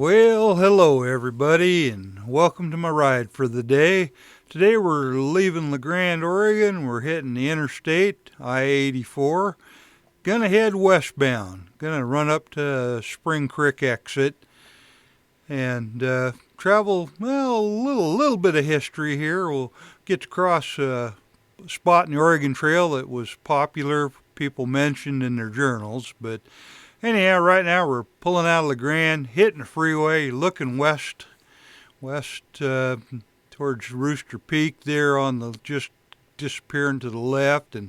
Well, hello everybody, and welcome to my ride for the day. Today we're leaving Grande Oregon. We're hitting the interstate, I-84. Gonna head westbound. Gonna run up to Spring Creek exit and travel, well, a little bit of history here. We'll get to cross a spot in the Oregon Trail that was popular, people mentioned in their journals, but anyhow, right now we're pulling out of LeGrand, hitting the freeway, looking west towards Rooster Peak there on the just disappearing to the left, and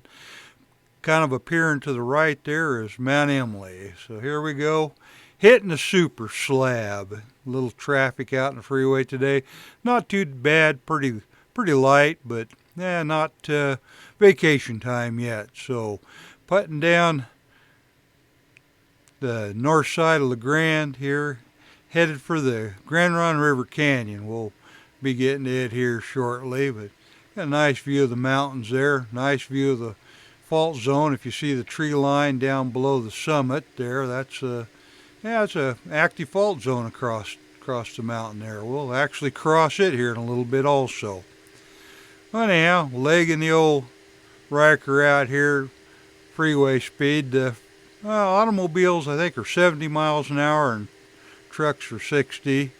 kind of appearing to the right there is Mount Emily. So here we go, hitting the super slab. A little traffic out in the freeway today, not too bad, pretty light, but not vacation time yet. So putting down the north side of LeGrand here, headed for the Grand River Canyon. We'll be getting to it here shortly, but got a nice view of the mountains there, nice view of the fault zone. If you see the tree line down below the summit there, it's a active fault zone across the mountain there. We'll actually cross it here in a little bit also. Anyhow, legging the old Ryker out here, freeway speed. Automobiles, I think, are 70 miles an hour and trucks are 60,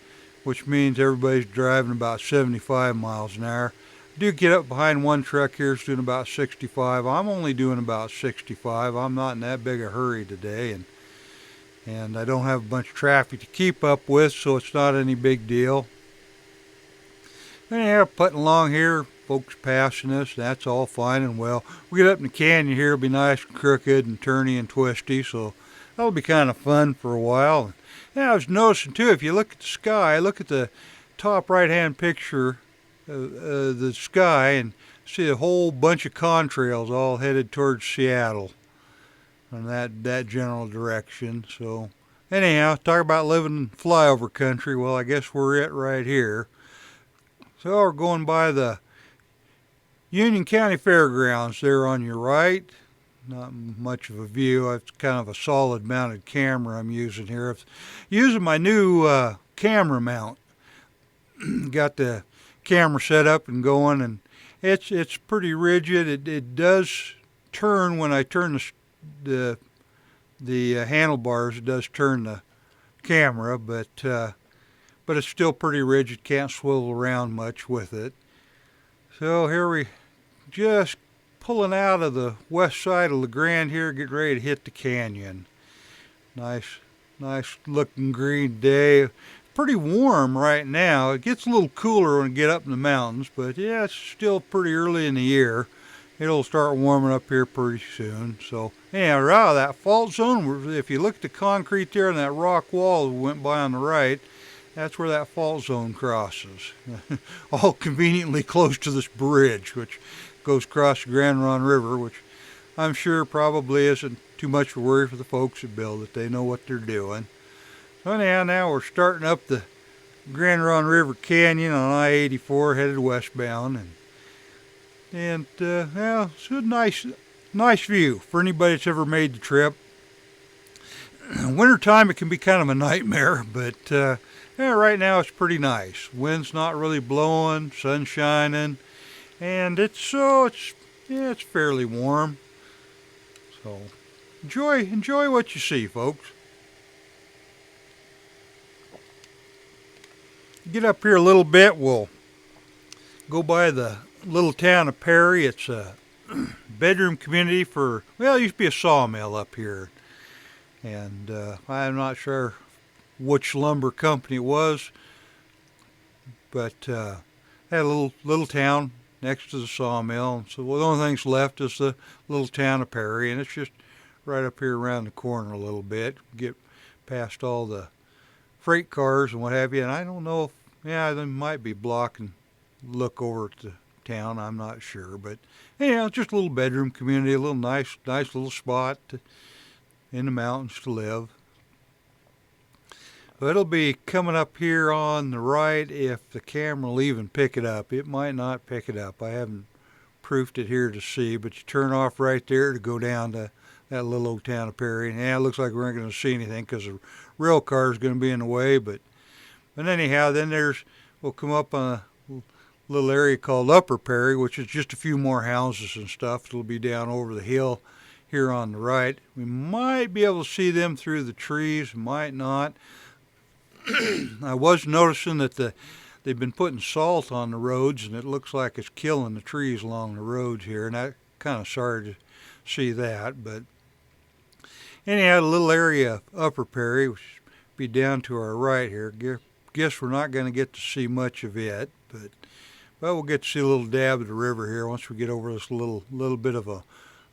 which means everybody's driving about 75 miles an hour. I do get up behind one truck here, it's doing about 65. I'm only doing about 65. I'm not in that big a hurry today, and I don't have a bunch of traffic to keep up with, so it's not any big deal. Anyhow, putting along here, folks passing us, that's all fine and well. We get up in the canyon here, it'll be nice and crooked and turny and twisty, so that'll be kind of fun for a while. And I was noticing too, if you look at the sky, look at the top right-hand picture of the sky and see a whole bunch of contrails all headed towards Seattle in that general direction. So anyhow, talk about living in flyover country. Well, I guess we're it right here. So we're going by the Union County Fairgrounds there on your right. Not much of a view. It's kind of a solid mounted camera I'm using here. I'm using my new camera mount. Got the camera set up and going, and it's pretty rigid. It does turn when I turn the handlebars. It does turn the camera, but it's still pretty rigid. Can't swivel around much with it. So here we just pulling out of the west side of LeGrand here, getting ready to hit the canyon. Nice looking green day. Pretty warm right now. It gets a little cooler when we get up in the mountains, but yeah, it's still pretty early in the year. It'll start warming up here pretty soon. So yeah, right out of that fault zone, if you look at the concrete there and that rock wall that went by on the right, that's where that fault zone crosses. All conveniently close to this bridge, which goes across the Grand River, which I'm sure probably isn't too much of a worry for the folks that build it. They know what they're doing. So now we're starting up the Grand River Canyon on I-84 headed westbound, and it's a nice view for anybody that's ever made the trip. Wintertime it can be kind of a nightmare, but right now it's pretty nice. Wind's not really blowing, sun shining, and it's fairly warm. So enjoy what you see, folks. Get up here a little bit, we'll go by the little town of Perry. It's a bedroom community for, well, it used to be a sawmill up here, and I'm not sure which lumber company it was, but had a little town next to the sawmill. So the only thing that's left is the little town of Perry, and it's just right up here around the corner a little bit. Get past all the freight cars and what have you, and I don't know if, they might be blocking look over at the town, I'm not sure, but just a little bedroom community, a little nice little spot in the mountains to live. But it'll be coming up here on the right if the camera will even pick it up. It might not pick it up. I haven't proofed it here to see, but you turn off right there to go down to that little old town of Perry. And it looks like we aren't going to see anything because the rail car is going to be in the way, but But anyhow, then we'll come up on a little area called Upper Perry, which is just a few more houses and stuff. It'll be down over the hill here on the right. We might be able to see them through the trees, might not. I was noticing that they've been putting salt on the roads, and it looks like it's killing the trees along the roads here, and I'm kind of sorry to see that. But anyhow, a little area of Upper Perry, which be down to our right here. Guess we're not going to get to see much of it, but we'll get to see a little dab of the river here once we get over this little bit of a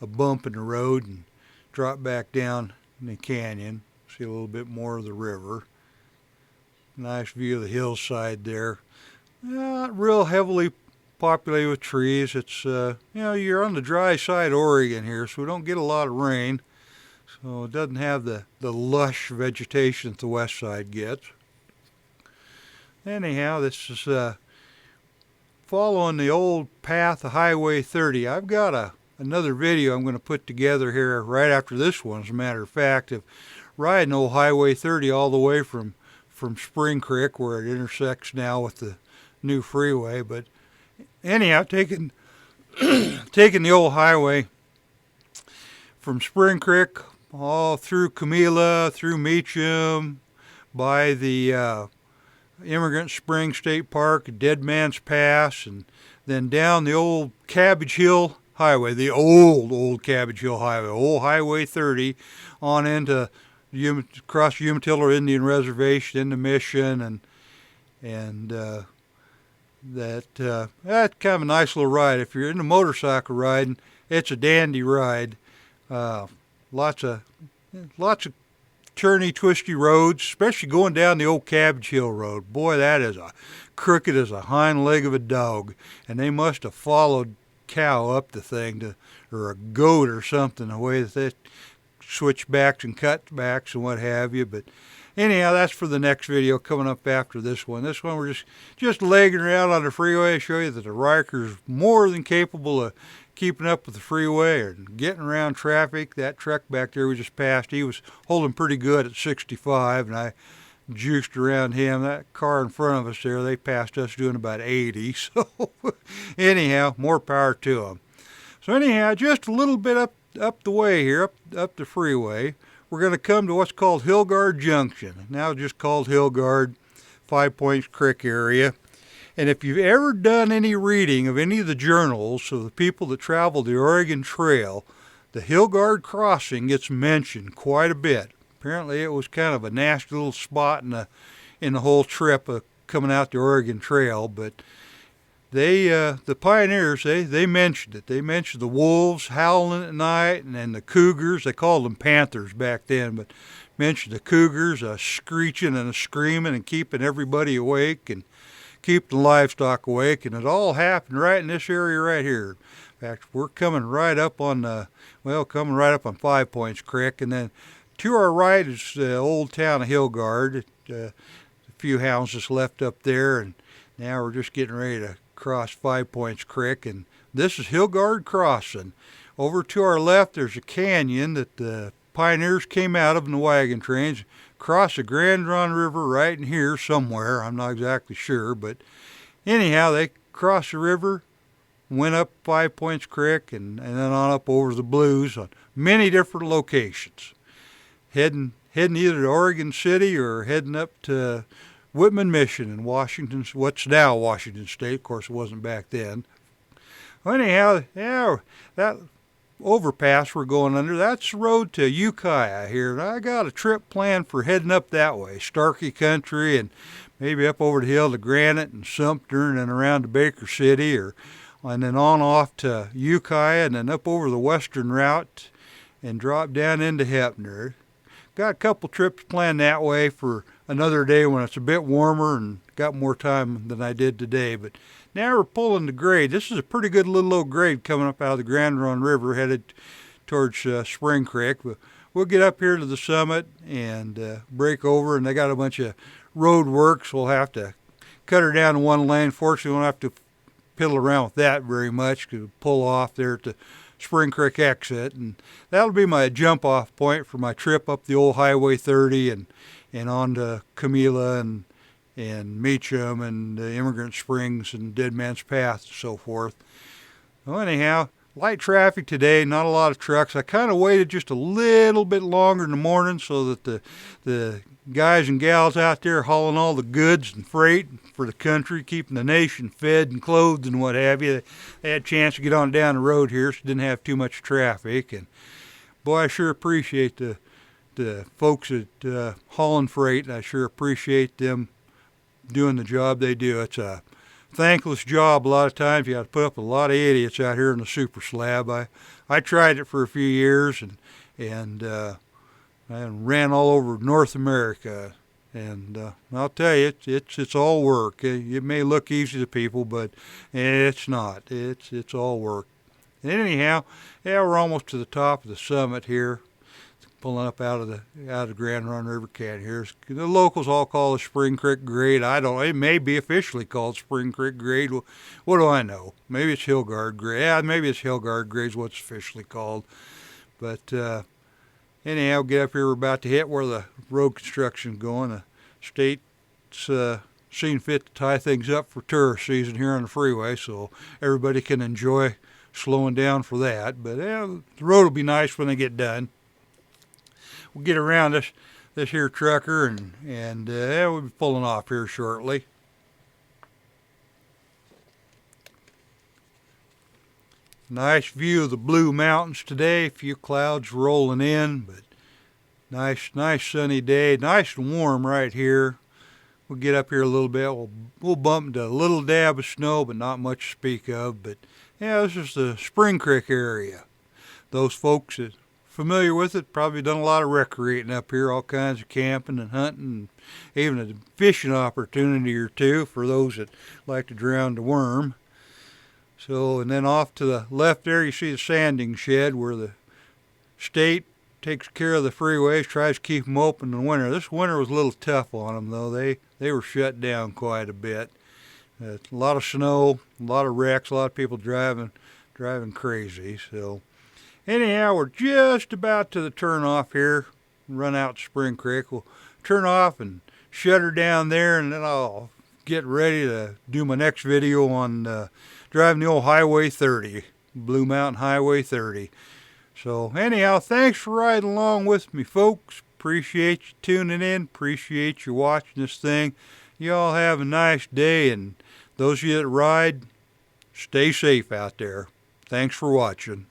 bump in the road and drop back down in the canyon. See a little bit more of the river. Nice view of the hillside there. Not real heavily populated with trees. It's you're on the dry side of Oregon here, so we don't get a lot of rain. So it doesn't have the lush vegetation that the west side gets. Anyhow, this is following the old path of Highway 30. I've got another video I'm going to put together here right after this one, as a matter of fact, of riding old Highway 30 all the way from Spring Creek, where it intersects now with the new freeway. But anyhow, taking the old highway from Spring Creek all through Camila, through Meacham, by the Immigrant Spring State Park, Dead Man's Pass, and then down the old Cabbage Hill Highway, the old Cabbage Hill Highway, old Highway 30, on into across Umatilla Indian Reservation into Mission, and that's kind of a nice little ride. If you're into motorcycle riding, it's a dandy ride. Lots of turny, twisty roads, especially going down the old Cabbage Hill Road. Boy, that is a crooked as a hind leg of a dog. And they must have followed cow up the thing, or a goat or something, the way that they switchbacks and cutbacks and what have you. But anyhow, that's for the next video coming up after this one. This one we're just legging around on the freeway to show you that the Ryker's more than capable of keeping up with the freeway and getting around traffic. That truck back there we just passed, he was holding pretty good at 65, and I juiced around him. That car in front of us there, they passed us doing about 80. So anyhow, more power to them. So anyhow, just a little bit up the way here, up the freeway, we're going to come to what's called Hillguard Junction. Now just called Hillguard, Five Points Creek area. And if you've ever done any reading of any of the journals of the people that travel the Oregon Trail, the Hillguard Crossing gets mentioned quite a bit. Apparently it was kind of a nasty little spot in the whole trip of coming out the Oregon Trail, but the pioneers, they mentioned it. They mentioned the wolves howling at night, and then the cougars. They called them panthers back then, but mentioned the cougars screeching and screaming and keeping everybody awake and keep the livestock awake. And it all happened right in this area right here. In fact, we're coming right up on Five Points Creek, and then to our right is the old town of Hillguard. A few houses left up there, and now we're just getting ready to cross Five Points Creek, and this is Hillguard Crossing. Over to our left, there's a canyon that the pioneers came out of in the wagon trains, crossed the Grande Oregon River right in here somewhere. I'm not exactly sure, but anyhow, they crossed the river, went up Five Points Creek, and then on up over the Blues on many different locations, heading either to Oregon City or heading up to Whitman Mission in Washington, what's now Washington State. Of course, it wasn't back then. Well, anyhow, yeah, that overpass we're going under, that's the road to Ukiah here. And I got a trip planned for heading up that way, Starkey Country, and maybe up over the hill to Granite and Sumter, and then around to Baker City, and then on off to Ukiah, and then up over the western route and drop down into Heppner. Got a couple trips planned that way for another day when it's a bit warmer and got more time than I did today. But now we're pulling the grade. This is a pretty good little old grade coming up out of the Grande Oregon River headed towards Spring Creek. But we'll get up here to the summit and break over, and they got a bunch of road works. We'll have to cut her down to one lane. Fortunately, we won't have to piddle around with that very much, to pull off there at the Spring Creek exit, and that'll be my jump off point for my trip up the old Highway 30 and on to Camila Meacham and Immigrant Springs and Dead Man's Path and so forth. Well, anyhow, light traffic today, not a lot of trucks. I kind of waited just a little bit longer in the morning so that the guys and gals out there hauling all the goods and freight for the country, keeping the nation fed and clothed and what have you, they had a chance to get on down the road here so didn't have too much traffic. And boy, I sure appreciate the folks that hauling freight. I sure appreciate them doing the job they do. It's a thankless job a lot of times. You got to put up with a lot of idiots out here in the super slab. I tried it for a few years and I ran all over North America. And I'll tell you, it's all work. It may look easy to people, but it's not. It's all work. And anyhow, yeah, we're almost to the top of the summit here, pulling up out of the Grand Run River Canyon here. The locals all call it Spring Creek Grade. I don't know. It may be officially called Spring Creek Grade. What do I know? Maybe it's Hillguard Grade. Yeah, maybe it's Hillguard Grade is what it's officially called. But anyhow, get up here. We're about to hit where the road construction's going. The state's seen fit to tie things up for tourist season here on the freeway, so everybody can enjoy slowing down for that. But yeah, the road will be nice when they get done. We'll get around this here trucker and we'll be pulling off here shortly. Nice view of the Blue Mountains today. A few clouds rolling in, but nice sunny day. Nice and warm right here. We'll get up here a little bit. We'll bump into a little dab of snow, but not much to speak of. But yeah, this is the Spring Creek area. Those folks that familiar with it probably done a lot of recreating up here, all kinds of camping and hunting, and even a fishing opportunity or two for those that like to drown the worm. So, and then off to the left there you see the sanding shed where the state takes care of the freeways, tries to keep them open in the winter. This winter was a little tough on them though. They were shut down quite a bit. A lot of snow, a lot of wrecks, a lot of people driving crazy. So anyhow, we're just about to the turnoff here. Run out to Spring Creek. We'll turn off and shut her down there, and then I'll get ready to do my next video on driving the old Highway 30, Blue Mountain Highway 30. So anyhow, thanks for riding along with me, folks. Appreciate you tuning in. Appreciate you watching this thing. You all have a nice day, and those of you that ride, stay safe out there. Thanks for watching.